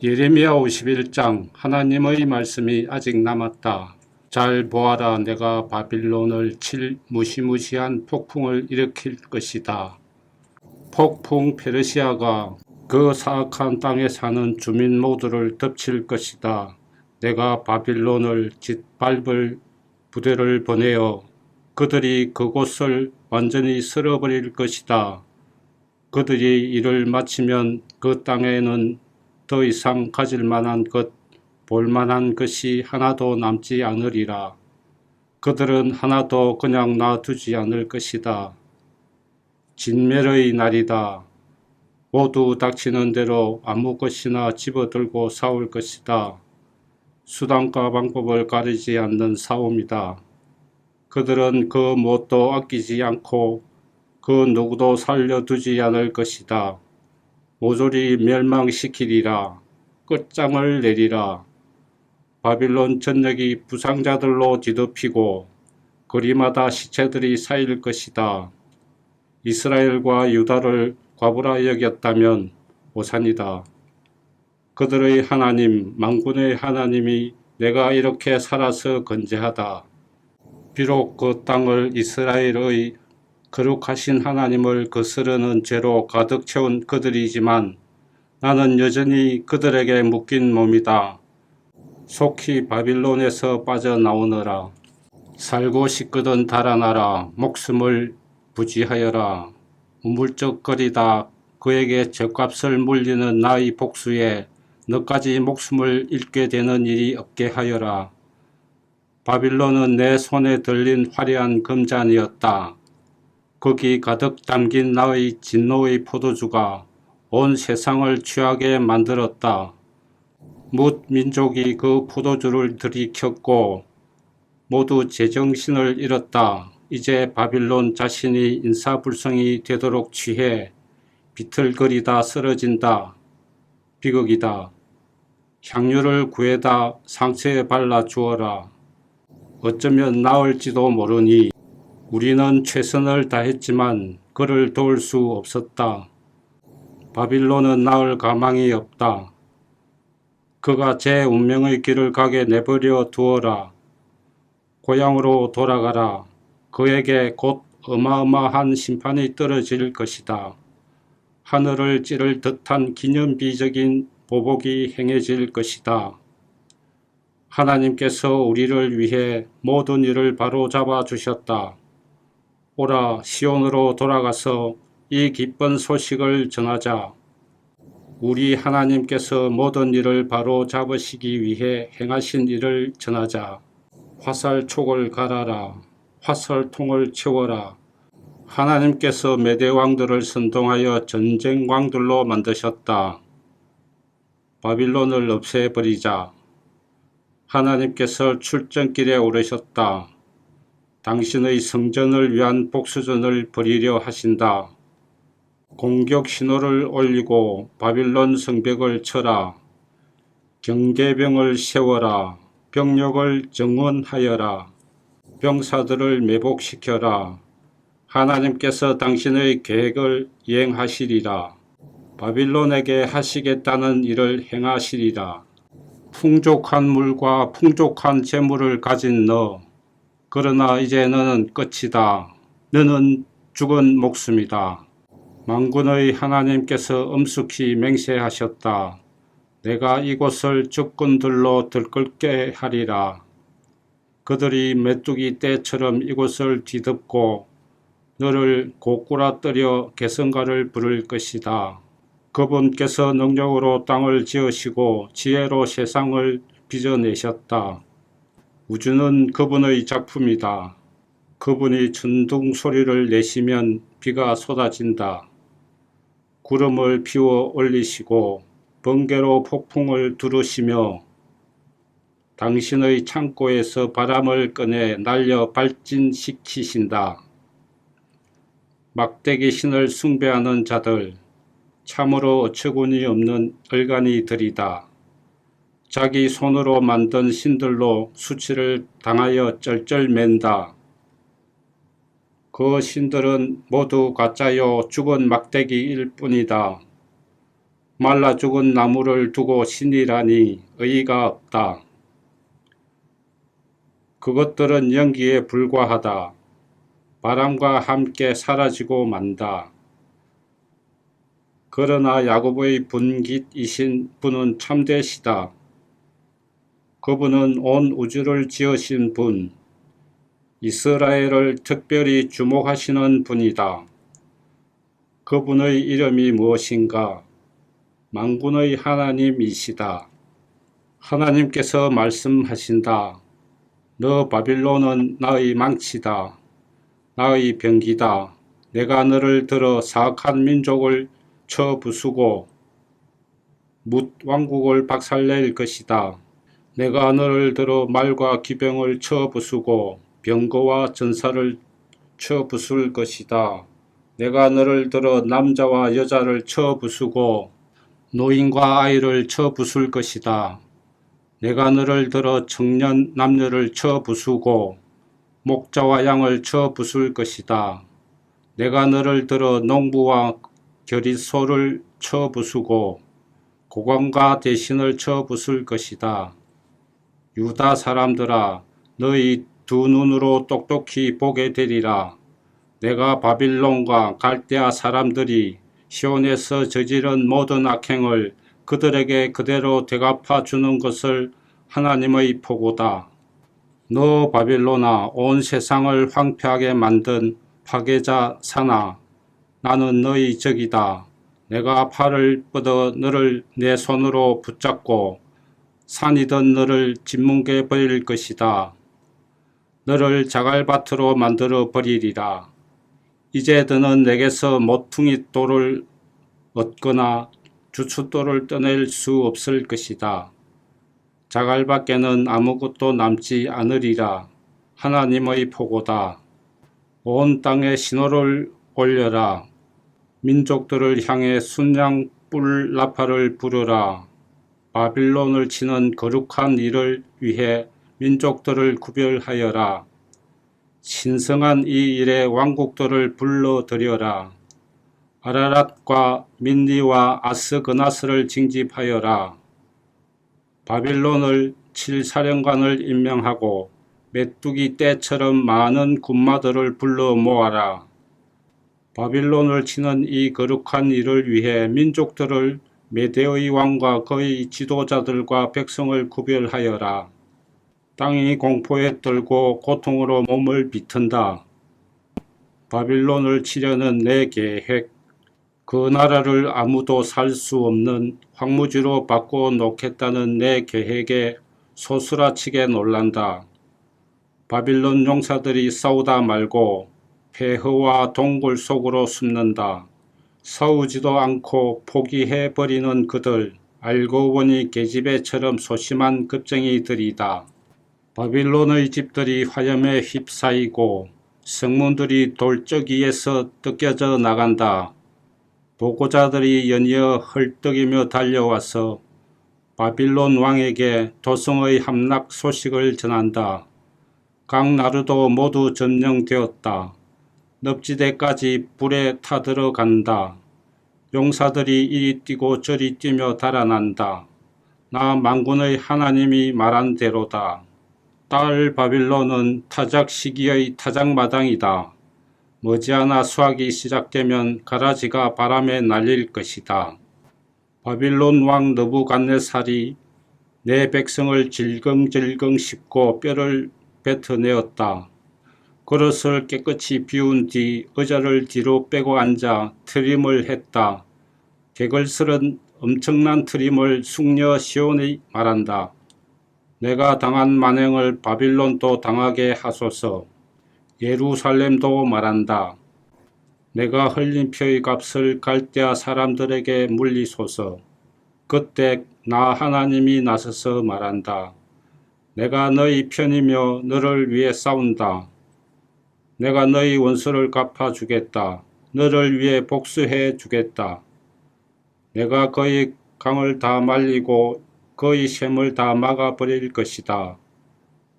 예레미야 51장 하나님의 말씀이 아직 남았다. 잘 보아라, 내가 바빌론을 칠 무시무시한 폭풍을 일으킬 것이다. 폭풍 페르시아가 그 사악한 땅에 사는 주민 모두를 덮칠 것이다. 내가 바빌론을 짓밟을 부대를 보내어 그들이 그곳을 완전히 쓸어버릴 것이다. 그들이 이를 마치면 그 땅에는 더 이상 가질 만한 것, 볼 만한 것이 하나도 남지 않으리라. 그들은 하나도 그냥 놔두지 않을 것이다. 진멸의 날이다. 모두 닥치는 대로 아무 것이나 집어들고 싸울 것이다. 수단과 방법을 가리지 않는 싸움이다. 그들은 그 무엇도 아끼지 않고 그 누구도 살려두지 않을 것이다. 모조리 멸망시키리라. 끝장을 내리라. 바빌론 전역이 부상자들로 뒤덮이고 거리마다 시체들이 쌓일 것이다. 이스라엘과 유다를 과부라 여겼다면 오산이다. 그들의 하나님, 만군의 하나님이 내가 이렇게 살아서 건재하다. 비록 그 땅을 이스라엘의 거룩하신 하나님을 거스르는 죄로 가득 채운 그들이지만 나는 여전히 그들에게 묶인 몸이다. 속히 바빌론에서 빠져나오너라. 살고 싶거든 달아나라. 목숨을 부지하여라. 우물쩍거리다 그에게 죗값을 물리는 나의 복수에 너까지 목숨을 잃게 되는 일이 없게 하여라. 바빌론은 내 손에 들린 화려한 금잔이었다. 거기 가득 담긴 나의 진노의 포도주가 온 세상을 취하게 만들었다. 뭇 민족이 그 포도주를 들이켰고 모두 제정신을 잃었다. 이제 바빌론 자신이 인사불성이 되도록 취해 비틀거리다 쓰러진다. 비극이다. 향유를 구해다 상처에 발라 주어라. 어쩌면 나을지도 모르니 우리는 최선을 다했지만 그를 도울 수 없었다. 바빌론은 나을 가망이 없다. 그가 제 운명의 길을 가게 내버려 두어라. 고향으로 돌아가라. 그에게 곧 어마어마한 심판이 떨어질 것이다. 하늘을 찌를 듯한 기념비적인 보복이 행해질 것이다. 하나님께서 우리를 위해 모든 일을 바로잡아 주셨다. 오라, 시온으로 돌아가서 이 기쁜 소식을 전하자. 우리 하나님께서 모든 일을 바로잡으시기 위해 행하신 일을 전하자. 화살촉을 갈아라. 화살통을 채워라. 하나님께서 메대왕들을 선동하여 전쟁광들로 만드셨다. 바빌론을 없애버리자. 하나님께서 출정길에 오르셨다. 당신의 성전을 위한 복수전을 벌이려 하신다. 공격 신호를 올리고 바빌론 성벽을 쳐라. 경계병을 세워라. 병력을 정원하여라. 병사들을 매복시켜라. 하나님께서 당신의 계획을 이행하시리라. 바빌론에게 하시겠다는 일을 행하시리라. 풍족한 물과 풍족한 재물을 가진 너, 그러나 이제 너는 끝이다. 너는 죽은 목숨이다. 만군의 하나님께서 엄숙히 맹세하셨다. 내가 이곳을 적군들로 들끓게 하리라. 그들이 메뚜기 떼처럼 이곳을 뒤덮고 너를 고꾸라뜨려 개성가를 부를 것이다. 그분께서 능력으로 땅을 지으시고 지혜로 세상을 빚어내셨다. 우주는 그분의 작품이다. 그분이 천둥 소리를 내시면 비가 쏟아진다. 구름을 피워 올리시고 번개로 폭풍을 두르시며 당신의 창고에서 바람을 꺼내 날려 발진시키신다. 막대기 신을 숭배하는 자들, 참으로 어처구니 없는 얼간이들이다. 자기 손으로 만든 신들로 수치를 당하여 쩔쩔맨다. 그 신들은 모두 가짜요 죽은 막대기일 뿐이다. 말라 죽은 나무를 두고 신이라니 의의가 없다. 그것들은 연기에 불과하다. 바람과 함께 사라지고 만다. 그러나 야곱의 분깃이신 분은 참되시다. 그분은 온 우주를 지으신 분, 이스라엘을 특별히 주목하시는 분이다. 그분의 이름이 무엇인가? 만군의 하나님이시다. 하나님께서 말씀하신다. 너 바빌론은 나의 망치다. 나의 병기다. 내가 너를 들어 사악한 민족을 쳐 부수고 뭇 왕국을 박살낼 것이다. 내가 너를 들어 말과 기병을 쳐 부수고 병거와 전사를 쳐 부술 것이다. 내가 너를 들어 남자와 여자를 쳐 부수고 노인과 아이를 쳐 부술 것이다. 내가 너를 들어 청년 남녀를 쳐 부수고 목자와 양을 쳐 부술 것이다. 내가 너를 들어 농부와 겨릿소를 쳐 부수고 고관과 대신을 쳐 부술 것이다. 유다 사람들아, 너희 두 눈으로 똑똑히 보게 되리라. 내가 바빌론과 갈대아 사람들이 시온에서 저지른 모든 악행을 그들에게 그대로 되갚아 주는 것을 하나님의 보고다. 너 바빌론아, 온 세상을 황폐하게 만든 파괴자 사나, 나는 너희 적이다. 내가 팔을 뻗어 너를 내 손으로 붙잡고 산이던 너를 짓뭉개 버릴 것이다. 너를 자갈밭으로 만들어 버리리라. 이제 너는 내게서 모퉁이 돌을 얻거나 주춧돌을 떠낼 수 없을 것이다. 자갈밖에는 아무것도 남지 않으리라. 하나님의 보고다. 온 땅에 신호를 올려라. 민족들을 향해 순양 뿔 나팔을 부르라. 바빌론을 치는 거룩한 일을 위해 민족들을 구별하여라. 신성한 이 일에 왕국들을 불러들여라. 아라랏과 민니와 아스그나스를 징집하여라. 바빌론을 칠 사령관을 임명하고 메뚜기 떼처럼 많은 군마들을 불러 모아라. 바빌론을 치는 이 거룩한 일을 위해 민족들을 메대의 왕과 그의 지도자들과 백성을 구별하여라. 땅이 공포에 떨고 고통으로 몸을 비튼다. 바빌론을 치려는 내 계획, 그 나라를 아무도 살 수 없는 황무지로 바꿔 놓겠다는 내 계획에 소스라치게 놀란다. 바빌론 용사들이 싸우다 말고 폐허와 동굴 속으로 숨는다. 싸우지도 않고 포기해버리는 그들, 알고 보니 계집애처럼 소심한 겁쟁이들이다. 바빌론의 집들이 화염에 휩싸이고 성문들이 돌적이에서 뜯겨져 나간다. 보고자들이 연이어 헐떡이며 달려와서 바빌론 왕에게 도성의 함락 소식을 전한다. 각 나루도 모두 점령되었다. 늪지대까지 불에 타들어간다. 용사들이 이리 뛰고 저리 뛰며 달아난다. 나 만군의 하나님이 말한 대로다. 딸 바빌론은 타작 시기의 타작마당이다. 머지않아 수확이 시작되면 가라지가 바람에 날릴 것이다. 바빌론 왕 느부갓네살이 내 백성을 질겅질겅 씹고 뼈를 뱉어내었다. 그릇을 깨끗이 비운 뒤 의자를 뒤로 빼고 앉아 트림을 했다. 개걸스런 엄청난 트림을 숙녀 시온이 말한다. 내가 당한 만행을 바빌론도 당하게 하소서. 예루살렘도 말한다. 내가 흘린 표의 값을 갈대아 사람들에게 물리소서. 그때 나 하나님이 나서서 말한다. 내가 너희 편이며 너를 위해 싸운다. 내가 너희 원수를 갚아주겠다. 너를 위해 복수해 주겠다. 내가 그의 강을 다 말리고 그의 샘을 다 막아버릴 것이다.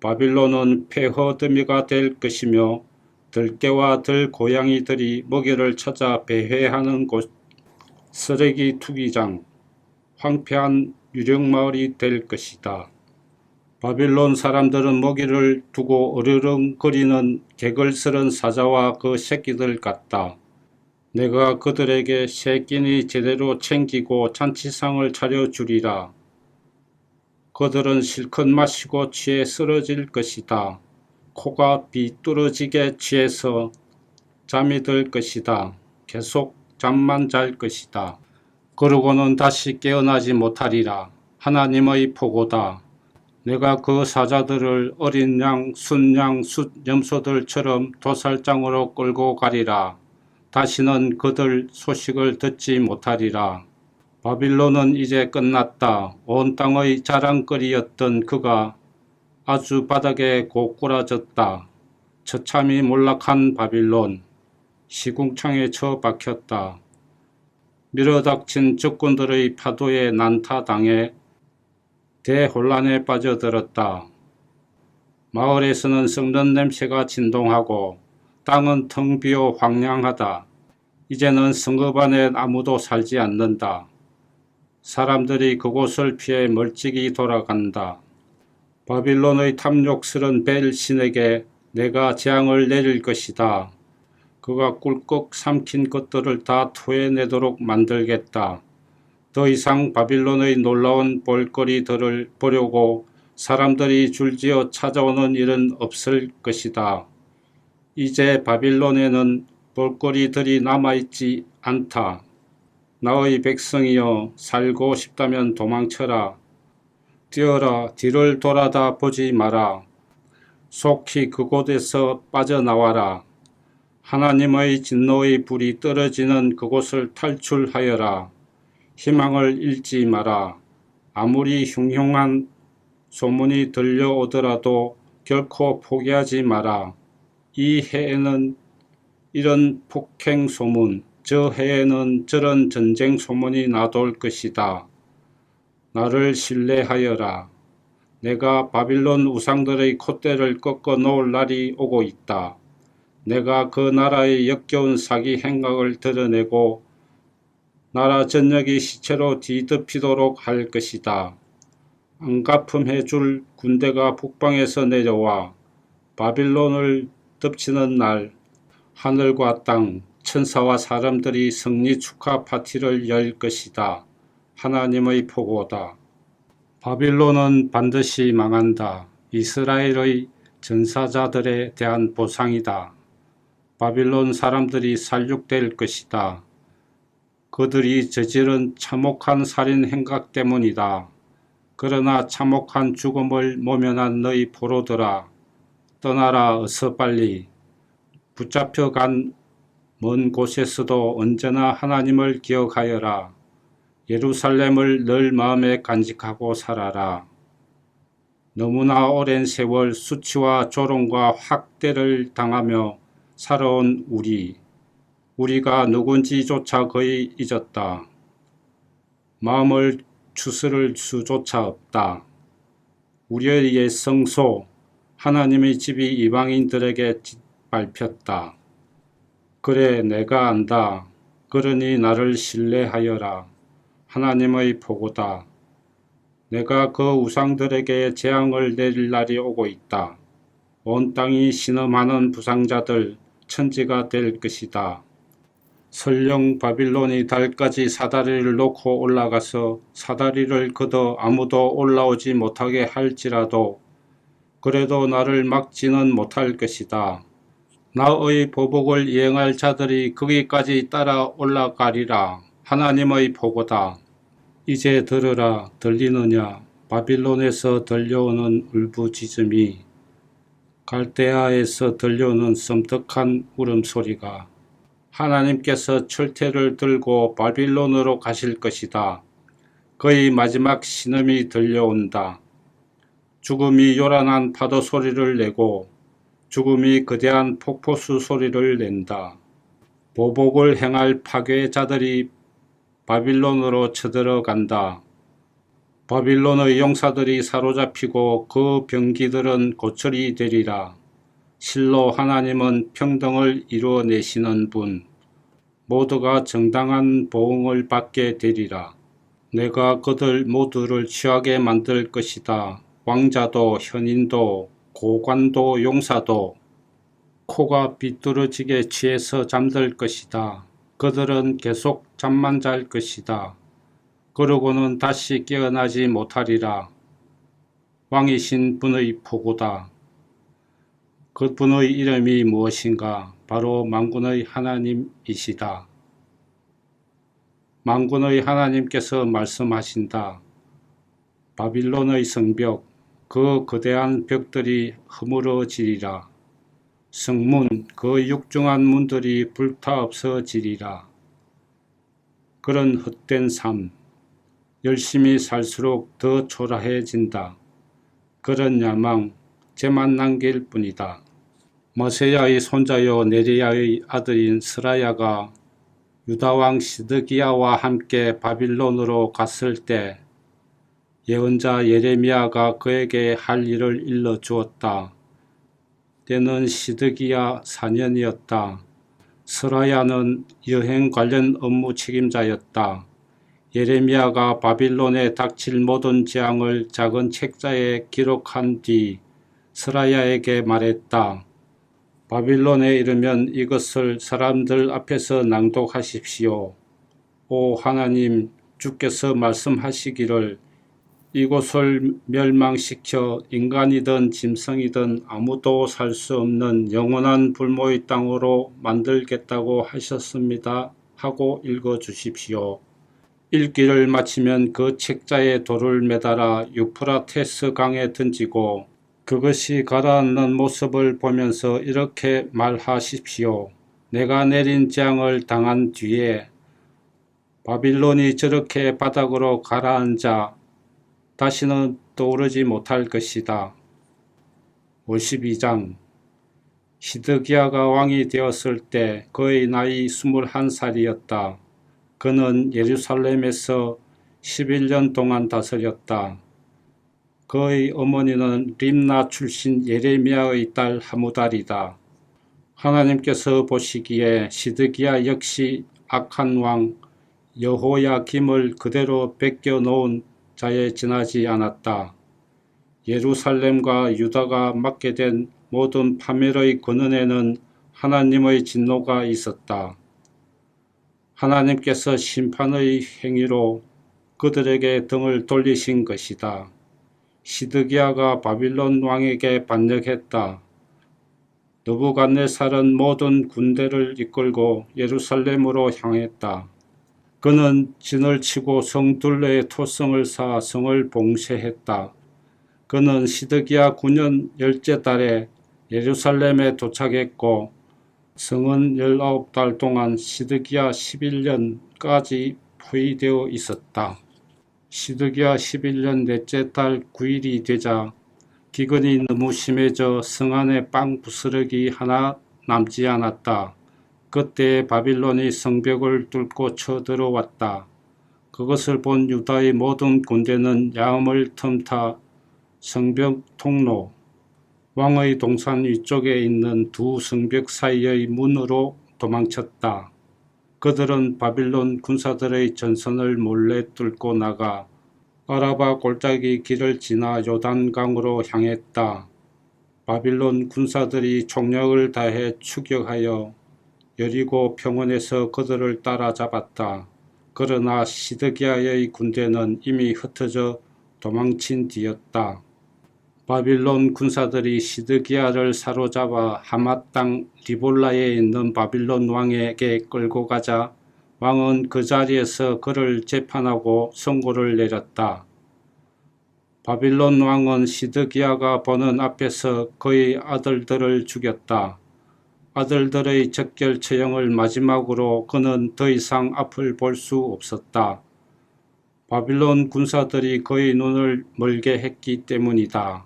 바빌론은 폐허더미가 될 것이며 들깨와 들고양이들이 먹이를 찾아 배회하는 곳, 쓰레기 투기장, 황폐한 유령마을이 될 것이다. 바빌론 사람들은 먹이를 두고 어르렁거리는 개걸스런 사자와 그 새끼들 같다. 내가 그들에게 새 끼니 제대로 챙기고 잔치상을 차려주리라. 그들은 실컷 마시고 취해 쓰러질 것이다. 코가 비뚤어지게 취해서 잠이 들 것이다. 계속 잠만 잘 것이다. 그러고는 다시 깨어나지 못하리라. 하나님의 보고다. 내가 그 사자들을 어린 양, 순양, 숫염소들처럼 도살장으로 끌고 가리라. 다시는 그들 소식을 듣지 못하리라. 바빌론은 이제 끝났다. 온 땅의 자랑거리였던 그가 아주 바닥에 고꾸라졌다. 처참히 몰락한 바빌론. 시궁창에 처박혔다. 밀어닥친 적군들의 파도에 난타당해 대혼란에 빠져들었다. 마을에서는 썩는 냄새가 진동하고 땅은 텅 비어 황량하다. 이제는 성읍 안에 아무도 살지 않는다. 사람들이 그곳을 피해 멀찍이 돌아간다. 바빌론의 탐욕스런 벨 신에게 내가 재앙을 내릴 것이다. 그가 꿀꺽 삼킨 것들을 다 토해내도록 만들겠다. 더 이상 바빌론의 놀라운 볼거리들을 보려고 사람들이 줄지어 찾아오는 일은 없을 것이다. 이제 바빌론에는 볼거리들이 남아있지 않다. 나의 백성이여, 살고 싶다면 도망쳐라. 뛰어라, 뒤를 돌아다 보지 마라. 속히 그곳에서 빠져나와라. 하나님의 진노의 불이 떨어지는 그곳을 탈출하여라. 희망을 잃지 마라. 아무리 흉흉한 소문이 들려오더라도 결코 포기하지 마라. 이 해에는 이런 폭행 소문, 저 해에는 저런 전쟁 소문이 나돌 것이다. 나를 신뢰하여라. 내가 바빌론 우상들의 콧대를 꺾어 놓을 날이 오고 있다. 내가 그 나라의 역겨운 사기 행각을 드러내고 나라 전역이 시체로 뒤덮이도록 할 것이다. 안갚음해 줄 군대가 북방에서 내려와 바빌론을 덮치는 날 하늘과 땅, 천사와 사람들이 승리 축하 파티를 열 것이다. 하나님의 포고다. 바빌론은 반드시 망한다. 이스라엘의 전사자들에 대한 보상이다. 바빌론 사람들이 살육될 것이다. 그들이 저지른 참혹한 살인 행각 때문이다. 그러나 참혹한 죽음을 모면한 너희 포로들아, 떠나라 어서 빨리. 붙잡혀간 먼 곳에서도 언제나 하나님을 기억하여라. 예루살렘을 늘 마음에 간직하고 살아라. 너무나 오랜 세월 수치와 조롱과 학대를 당하며 살아온 우리가 누군지조차 거의 잊었다. 마음을 추스를 수조차 없다. 우리의 옛 성소, 하나님의 집이 이방인들에게 짓밟혔다. 그래, 내가 안다. 그러니 나를 신뢰하여라. 하나님의 보고다. 내가 그 우상들에게 재앙을 내릴 날이 오고 있다. 온 땅이 신음하는 부상자들, 천지가 될 것이다. 설령 바빌론이 달까지 사다리를 놓고 올라가서 사다리를 걷어 아무도 올라오지 못하게 할지라도 그래도 나를 막지는 못할 것이다. 나의 보복을 이행할 자들이 거기까지 따라 올라가리라. 하나님의 보고다. 이제 들으라. 들리느냐? 바빌론에서 들려오는 울부짖음이, 갈대아에서 들려오는 섬뜩한 울음소리가. 하나님께서 철퇴를 들고 바빌론으로 가실 것이다. 그의 마지막 신음이 들려온다. 죽음이 요란한 파도 소리를 내고 죽음이 거대한 폭포수 소리를 낸다. 보복을 행할 파괴자들이 바빌론으로 쳐들어간다. 바빌론의 용사들이 사로잡히고 그 병기들은 고철이 되리라. 실로 하나님은 평등을 이루어내시는 분, 모두가 정당한 보응을 받게 되리라. 내가 그들 모두를 취하게 만들 것이다. 왕자도 현인도 고관도 용사도 코가 비뚤어지게 취해서 잠들 것이다. 그들은 계속 잠만 잘 것이다. 그러고는 다시 깨어나지 못하리라. 왕이신 분의 포고다. 그 분의 이름이 무엇인가? 바로 만군의 하나님이시다. 만군의 하나님께서 말씀하신다. 바빌론의 성벽, 그 거대한 벽들이 허물어지리라. 성문, 그 육중한 문들이 불타 없어지리라. 그런 헛된 삶, 열심히 살수록 더 초라해진다. 그런 야망, 죄만 남길 뿐이다. 머세야의 손자요 네리야의 아들인 스라야가 유다왕 시드기야와 함께 바빌론으로 갔을 때 예언자 예레미야가 그에게 할 일을 일러주었다. 때는 시드기야 4년이었다. 스라야는 여행 관련 업무 책임자였다. 예레미야가 바빌론에 닥칠 모든 재앙을 작은 책자에 기록한 뒤 스라야에게 말했다. 바빌론에 이르면 이것을 사람들 앞에서 낭독하십시오. 오 하나님, 주께서 말씀하시기를 이곳을 멸망시켜 인간이든 짐승이든 아무도 살 수 없는 영원한 불모의 땅으로 만들겠다고 하셨습니다. 하고 읽어주십시오. 읽기를 마치면 그 책자에 돌을 매달아 유프라테스 강에 던지고 그것이 가라앉는 모습을 보면서 이렇게 말하십시오. 내가 내린 재앙을 당한 뒤에 바빌론이 저렇게 바닥으로 가라앉아 다시는 떠오르지 못할 것이다. 52장 시드기야가 왕이 되었을 때 그의 나이 21살이었다. 그는 예루살렘에서 11년 동안 다스렸다. 그의 어머니는 림나 출신 예레미야의 딸 하무달이다. 하나님께서 보시기에 시드기야 역시 악한 왕 여호야김을 그대로 베껴 놓은 자에 지나지 않았다. 예루살렘과 유다가 맡게 된 모든 파멸의 근원에는 하나님의 진노가 있었다. 하나님께서 심판의 행위로 그들에게 등을 돌리신 것이다. 시드기야가 바빌론 왕에게 반역했다. 느부갓네살은 모든 군대를 이끌고 예루살렘으로 향했다. 그는 진을 치고 성 둘레에 토성을 쌓아 성을 봉쇄했다. 그는 시드기야 9년 열째 달에 예루살렘에 도착했고 성은 19달 동안 시드기야 11년까지 포위되어 있었다. 시드기야 11년 넷째 달 9일이 되자 기근이 너무 심해져 성 안에 빵 부스러기 하나 남지 않았다. 그때 바빌론이 성벽을 뚫고 쳐들어왔다. 그것을 본 유다의 모든 군대는 야음을 틈타 성벽 통로, 왕의 동산 위쪽에 있는 두 성벽 사이의 문으로 도망쳤다. 그들은 바빌론 군사들의 전선을 몰래 뚫고 나가 아라바 골짜기 길을 지나 요단강으로 향했다. 바빌론 군사들이 총력을 다해 추격하여 여리고 평원에서 그들을 따라잡았다. 그러나 시드기야의 군대는 이미 흩어져 도망친 뒤였다. 바빌론 군사들이 시드기야를 사로잡아 하맛 땅 리볼라에 있는 바빌론 왕에게 끌고 가자 왕은 그 자리에서 그를 재판하고 선고를 내렸다. 바빌론 왕은 시드기야가 보는 앞에서 그의 아들들을 죽였다. 아들들의 적결 처형을 마지막으로 그는 더 이상 앞을 볼 수 없었다. 바빌론 군사들이 그의 눈을 멀게 했기 때문이다.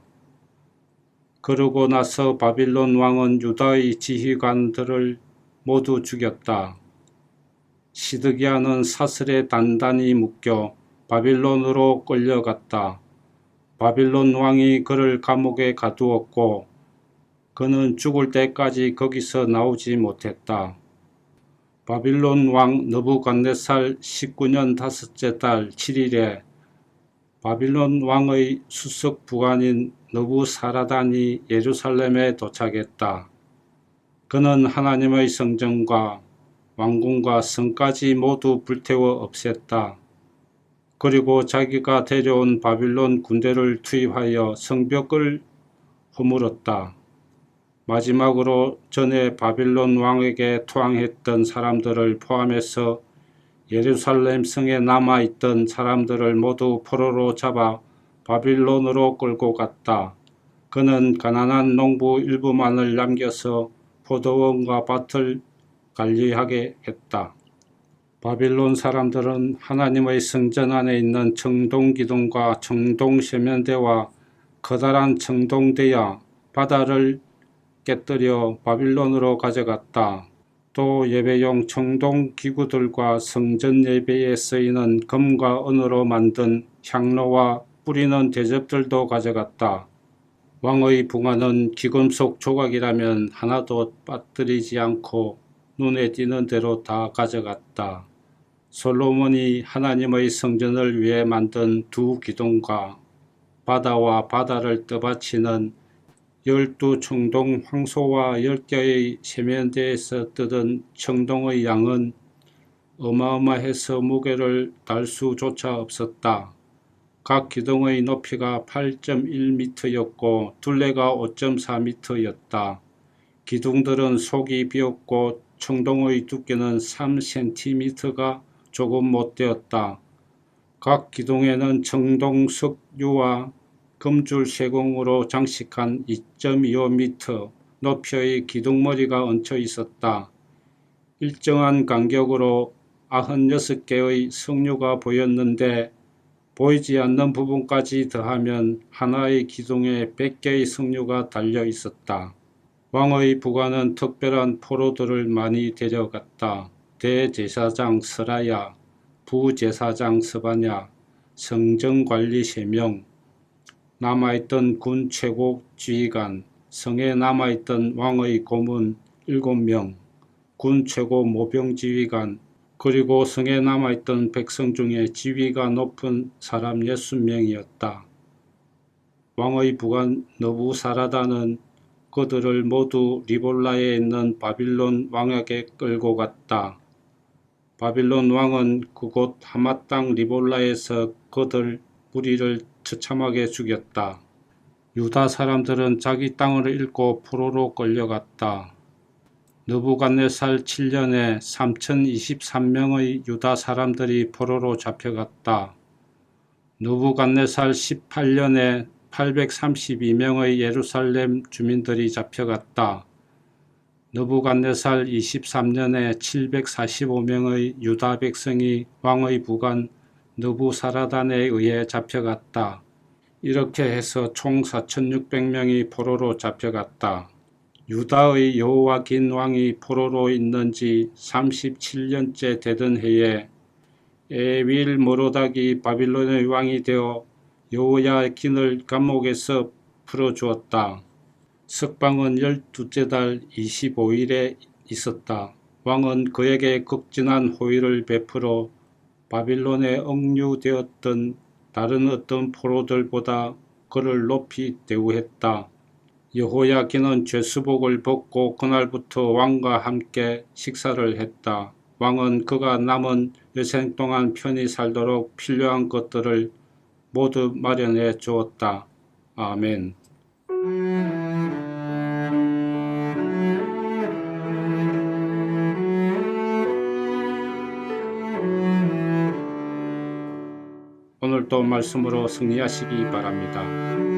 그러고 나서 바빌론 왕은 유다의 지휘관들을 모두 죽였다. 시드기야는 사슬에 단단히 묶여 바빌론으로 끌려갔다. 바빌론 왕이 그를 감옥에 가두었고 그는 죽을 때까지 거기서 나오지 못했다. 바빌론 왕 느부갓네살 19년 다섯째 달 7일에 바빌론 왕의 수석 부관인 느부사라단이 예루살렘에 도착했다. 그는 하나님의 성전과 왕궁과 성까지 모두 불태워 없앴다. 그리고 자기가 데려온 바빌론 군대를 투입하여 성벽을 허물었다. 마지막으로 전에 바빌론 왕에게 투항했던 사람들을 포함해서 예루살렘 성에 남아있던 사람들을 모두 포로로 잡아 바빌론으로 끌고 갔다. 그는 가난한 농부 일부만을 남겨서 포도원과 밭을 관리하게 했다. 바빌론 사람들은 하나님의 성전 안에 있는 청동기둥과 청동세면대와 커다란 청동대야 바다를 깨뜨려 바빌론으로 가져갔다. 또 예배용 청동기구들과 성전 예배에 쓰이는 금과 은으로 만든 향로와 뿌리는 대접들도 가져갔다. 왕의 부관은 귀금속 조각이라면 하나도 빠뜨리지 않고 눈에 띄는 대로 다 가져갔다. 솔로몬이 하나님의 성전을 위해 만든 두 기둥과 바다와 바다를 떠받치는 12청동 황소와 10개의 세면대에서 뜯은 청동의 양은 어마어마해서 무게를 달 수조차 없었다. 각 기둥의 높이가 8.1m였고 둘레가 5.4m였다. 기둥들은 속이 비었고 청동의 두께는 3cm가 조금 못 되었다. 각 기둥에는 청동석유와 금줄 세공으로 장식한 2.25m 높이의 기둥머리가 얹혀 있었다. 일정한 간격으로 96개의 석류가 보였는데 보이지 않는 부분까지 더하면 하나의 기둥에 100개의 석류가 달려 있었다. 왕의 부관은 특별한 포로들을 많이 데려갔다. 대제사장 스라야, 부제사장 스바냐, 성전관리 3명, 남아있던 군 최고 지휘관, 성에 남아있던 왕의 고문 7명, 군 최고 모병지휘관, 그리고 성에 남아있던 백성 중에 지위가 높은 사람 60명이었다. 왕의 부관 느부사라단은 그들을 모두 리볼라에 있는 바빌론 왕에게 끌고 갔다. 바빌론 왕은 그곳 하맛 땅 리볼라에서 그들 무리를 처참하게 죽였다. 유다 사람들은 자기 땅을 잃고 포로로 끌려갔다. 느부갓네살 7년에 3023명의 유다 사람들이 포로로 잡혀갔다. 느부갓네살 18년에 832명의 예루살렘 주민들이 잡혀갔다. 느부갓네살 23년에 745명의 유다 백성이 왕의 부관 느부사라단에 의해 잡혀갔다. 이렇게 해서 총 4600명이 포로로 잡혀갔다. 유다의 여호와긴 왕이 포로로 있는 지 37년째 되던 해에 에윌 모로닥이 바빌론의 왕이 되어 여호야긴을 감옥에서 풀어주었다. 석방은 12째 달 25일에 있었다. 왕은 그에게 극진한 호의를 베풀어 바빌론에 억류되었던 다른 어떤 포로들보다 그를 높이 대우했다. 여호야긴은 죄수복을 벗고 그날부터 왕과 함께 식사를 했다. 왕은 그가 남은 여생 동안 편히 살도록 필요한 것들을 모두 마련해 주었다. 아멘. 오늘도 말씀으로 승리하시기 바랍니다.